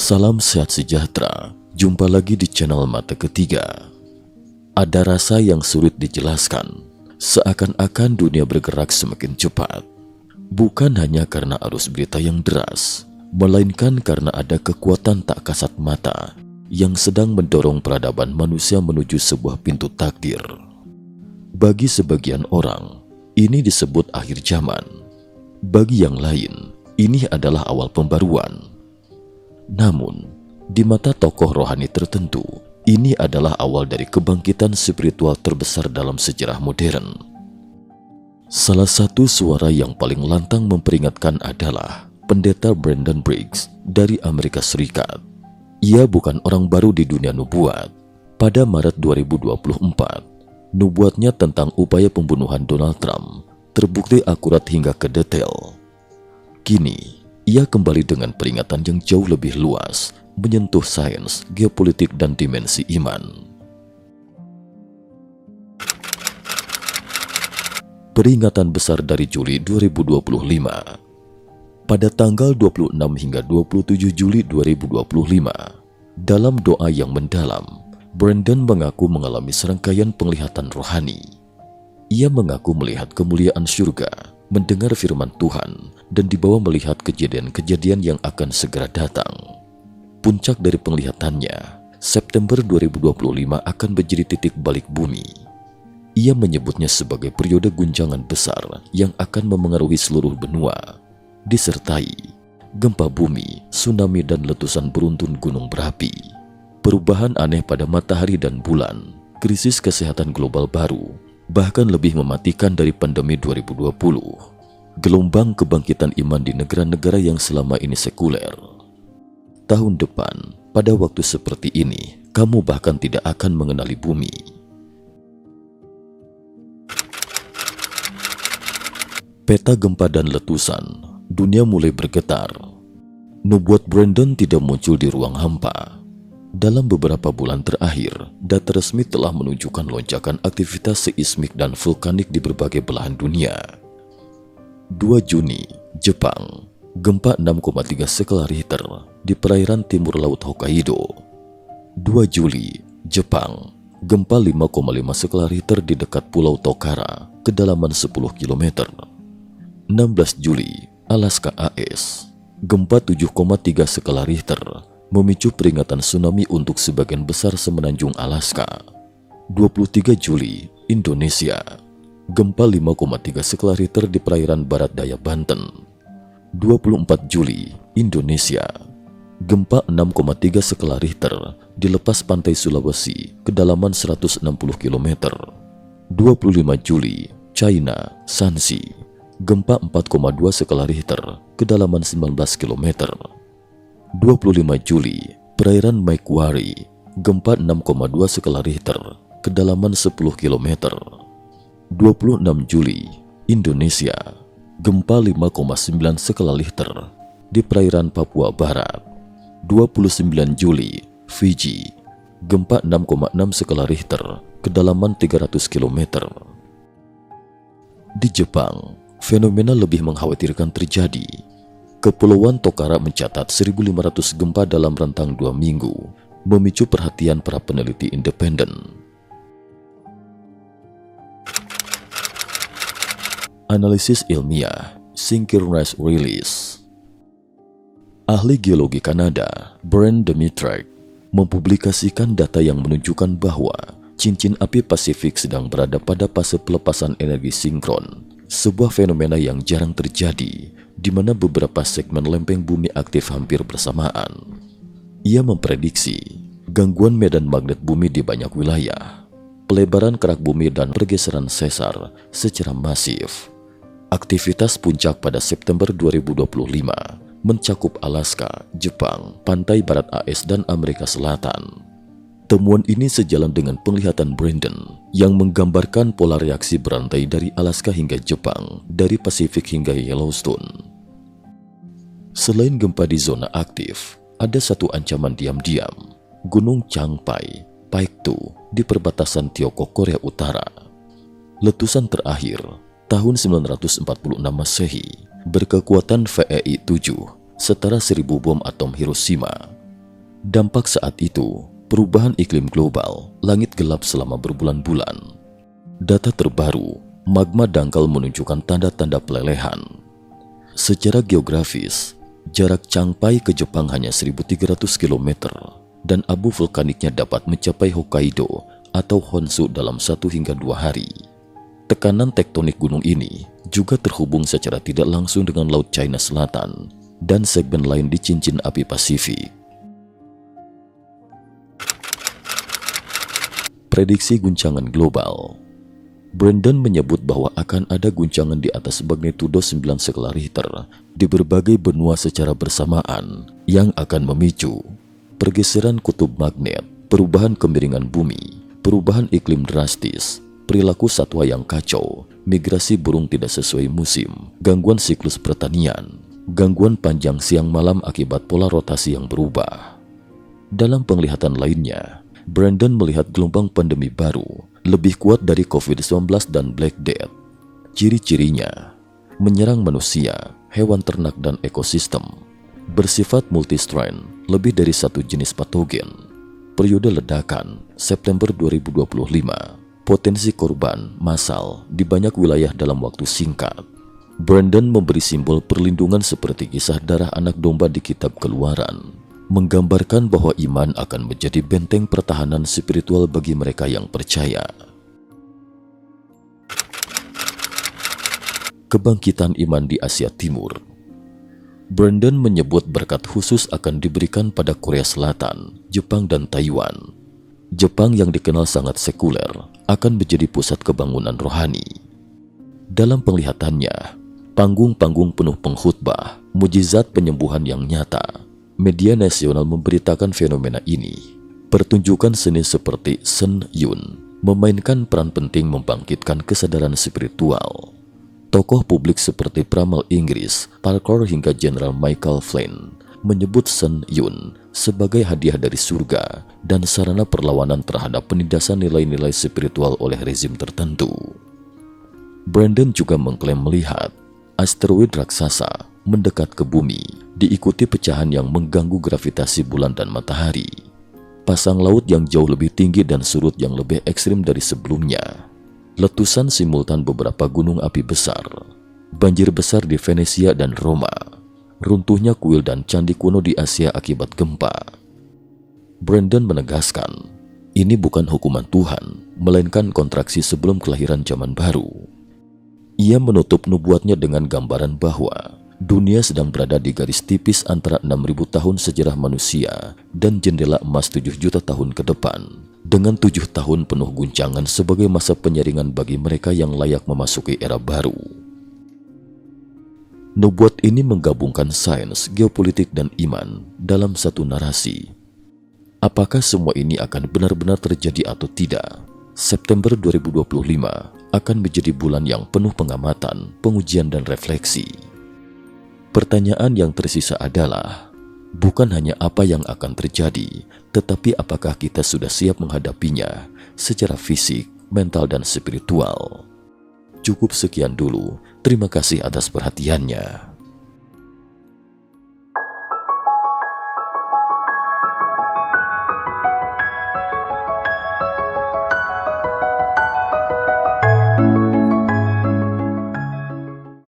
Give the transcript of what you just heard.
Salam sehat sejahtera, jumpa lagi di channel Mata Ketiga. Ada rasa yang sulit dijelaskan, seakan-akan dunia bergerak semakin cepat. Bukan hanya karena arus berita yang deras, melainkan karena ada kekuatan tak kasat mata yang sedang mendorong peradaban manusia menuju sebuah pintu takdir. Bagi sebagian orang, ini disebut akhir zaman. Bagi yang lain, ini adalah awal pembaruan. Namun, di mata tokoh rohani tertentu, ini adalah awal dari kebangkitan spiritual terbesar dalam sejarah modern. Salah satu suara yang paling lantang memperingatkan adalah Pendeta Brandon Briggs dari Amerika Serikat. Ia bukan orang baru di dunia nubuat. Pada Maret 2024, nubuatnya tentang upaya pembunuhan Donald Trump terbukti akurat hingga ke detail. Kini, ia kembali dengan peringatan yang jauh lebih luas, menyentuh sains, geopolitik, dan dimensi iman. Peringatan besar dari Juli 2025. Pada tanggal 26 hingga 27 Juli 2025, dalam doa yang mendalam, Brandon mengaku mengalami serangkaian penglihatan rohani. Ia mengaku melihat kemuliaan surga, mendengar firman Tuhan, dan dibawa melihat kejadian-kejadian yang akan segera datang. Puncak dari penglihatannya, September 2025 akan menjadi titik balik bumi. Ia menyebutnya sebagai periode guncangan besar yang akan memengaruhi seluruh benua, disertai gempa bumi, tsunami, dan letusan beruntun gunung berapi, perubahan aneh pada matahari dan bulan, krisis kesehatan global baru, bahkan lebih mematikan dari pandemi 2020. Gelombang kebangkitan iman di negara-negara yang selama ini sekuler. Tahun depan, pada waktu seperti ini, kamu bahkan tidak akan mengenali bumi. Peta gempa dan letusan, dunia mulai bergetar. Nubuat Brandon tidak muncul di ruang hampa. Dalam beberapa bulan terakhir, data resmi telah menunjukkan lonjakan aktivitas seismik dan vulkanik di berbagai belahan dunia. 2 Juni, Jepang, gempa 6,3 skala Richter di perairan timur laut Hokkaido. 2 Juli, Jepang, gempa 5,5 skala Richter di dekat Pulau Tokara, kedalaman 10 km. 16 Juli, Alaska AS, gempa 7,3 skala Richter memicu peringatan tsunami untuk sebagian besar semenanjung Alaska. 23 Juli, Indonesia, gempa 5,3 skala Richter di perairan barat daya Banten. 24 Juli, Indonesia, gempa 6,3 skala Richter di lepas pantai Sulawesi, kedalaman 160 km. 25 Juli, China, Shanxi, gempa 4,2 skala Richter, kedalaman 19 km. 25 Juli, perairan Macquarie, gempa 6,2 skala Richter, kedalaman 10 km. 26 Juli, Indonesia, gempa 5,9 skala Richter di perairan Papua Barat. 29 Juli, Fiji, gempa 6,6 skala Richter, kedalaman 300 km. Di Jepang, fenomena lebih mengkhawatirkan terjadi. Kepulauan Tokara mencatat 1.500 gempa dalam rentang 2 minggu, memicu perhatian para peneliti independen. Analisis ilmiah, synchronous release. Ahli geologi Kanada, Brent Dmytryk, mempublikasikan data yang menunjukkan bahwa cincin api Pasifik sedang berada pada fase pelepasan energi sinkron, sebuah fenomena yang jarang terjadi, di mana beberapa segmen lempeng bumi aktif hampir bersamaan. Ia memprediksi gangguan medan magnet bumi di banyak wilayah, pelebaran kerak bumi dan pergeseran sesar secara masif. Aktivitas puncak pada September 2025 mencakup Alaska, Jepang, pantai barat AS, dan Amerika Selatan. Temuan ini sejalan dengan penglihatan Brandon yang menggambarkan pola reaksi berantai dari Alaska hingga Jepang, dari Pasifik hingga Yellowstone. Selain gempa di zona aktif, ada satu ancaman diam-diam, Gunung Changpai, Paektu, di perbatasan Tiongkok Korea Utara. Letusan terakhir, tahun 946 Masehi, berkekuatan VEI 7, setara 1000 bom atom Hiroshima, Dampak saat itu, perubahan iklim global, langit gelap selama berbulan-bulan. Data terbaru, magma dangkal menunjukkan tanda-tanda pelelehan. Secara geografis, jarak Changpai ke Jepang hanya 1.300 km dan abu vulkaniknya dapat mencapai Hokkaido atau Honshu dalam 1 hingga 2 hari. Tekanan tektonik gunung ini juga terhubung secara tidak langsung dengan Laut China Selatan dan segmen lain di cincin api Pasifik. Prediksi guncangan global. Brandon menyebut bahwa akan ada guncangan di atas magnitudo 9 skala Richter di berbagai benua secara bersamaan yang akan memicu pergeseran kutub magnet, perubahan kemiringan bumi, perubahan iklim drastis, perilaku satwa yang kacau, migrasi burung tidak sesuai musim, gangguan siklus pertanian, gangguan panjang siang malam akibat pola rotasi yang berubah. Dalam penglihatan lainnya, Brandon melihat gelombang pandemi baru lebih kuat dari COVID-19 dan Black Death. Ciri-cirinya menyerang manusia, hewan ternak dan ekosistem, bersifat multi-strain, lebih dari satu jenis patogen, periode ledakan September 2025, potensi korban massal di banyak wilayah dalam waktu singkat. Brandon memberi simbol perlindungan seperti kisah darah anak domba di kitab Keluaran, menggambarkan bahwa iman akan menjadi benteng pertahanan spiritual bagi mereka yang percaya. Kebangkitan iman di Asia Timur. Brandon menyebut berkat khusus akan diberikan pada Korea Selatan, Jepang dan Taiwan. Jepang yang dikenal sangat sekuler akan menjadi pusat kebangunan rohani. Dalam penglihatannya, panggung-panggung penuh pengkhutbah, mujizat penyembuhan yang nyata. Media nasional memberitakan fenomena ini. Pertunjukan seni seperti Sen Yun memainkan peran penting membangkitkan kesadaran spiritual. Tokoh publik seperti Pramal Inggris, Parkour hingga Jenderal Michael Flynn menyebut Sen Yun sebagai hadiah dari surga dan sarana perlawanan terhadap penindasan nilai-nilai spiritual oleh rezim tertentu. Brandon juga mengklaim melihat asteroid raksasa mendekat ke bumi, diikuti pecahan yang mengganggu gravitasi bulan dan matahari, pasang laut yang jauh lebih tinggi dan surut yang lebih ekstrim dari sebelumnya, letusan simultan beberapa gunung api besar, banjir besar di Venesia dan Roma, runtuhnya kuil dan candi kuno di Asia akibat gempa. Brandon menegaskan, ini bukan hukuman Tuhan, melainkan kontraksi sebelum kelahiran zaman baru. Ia menutup nubuatnya dengan gambaran bahwa dunia sedang berada di garis tipis antara 6.000 tahun sejarah manusia dan jendela emas 7 juta tahun ke depan, dengan 7 tahun penuh guncangan sebagai masa penyaringan bagi mereka yang layak memasuki era baru. Nubuat ini menggabungkan sains, geopolitik, dan iman dalam satu narasi. Apakah semua ini akan benar-benar terjadi atau tidak? September 2025 akan menjadi bulan yang penuh pengamatan, pengujian, dan refleksi. Pertanyaan yang tersisa adalah, bukan hanya apa yang akan terjadi, tetapi apakah kita sudah siap menghadapinya secara fisik, mental, dan spiritual. Cukup sekian dulu. Terima kasih atas perhatiannya.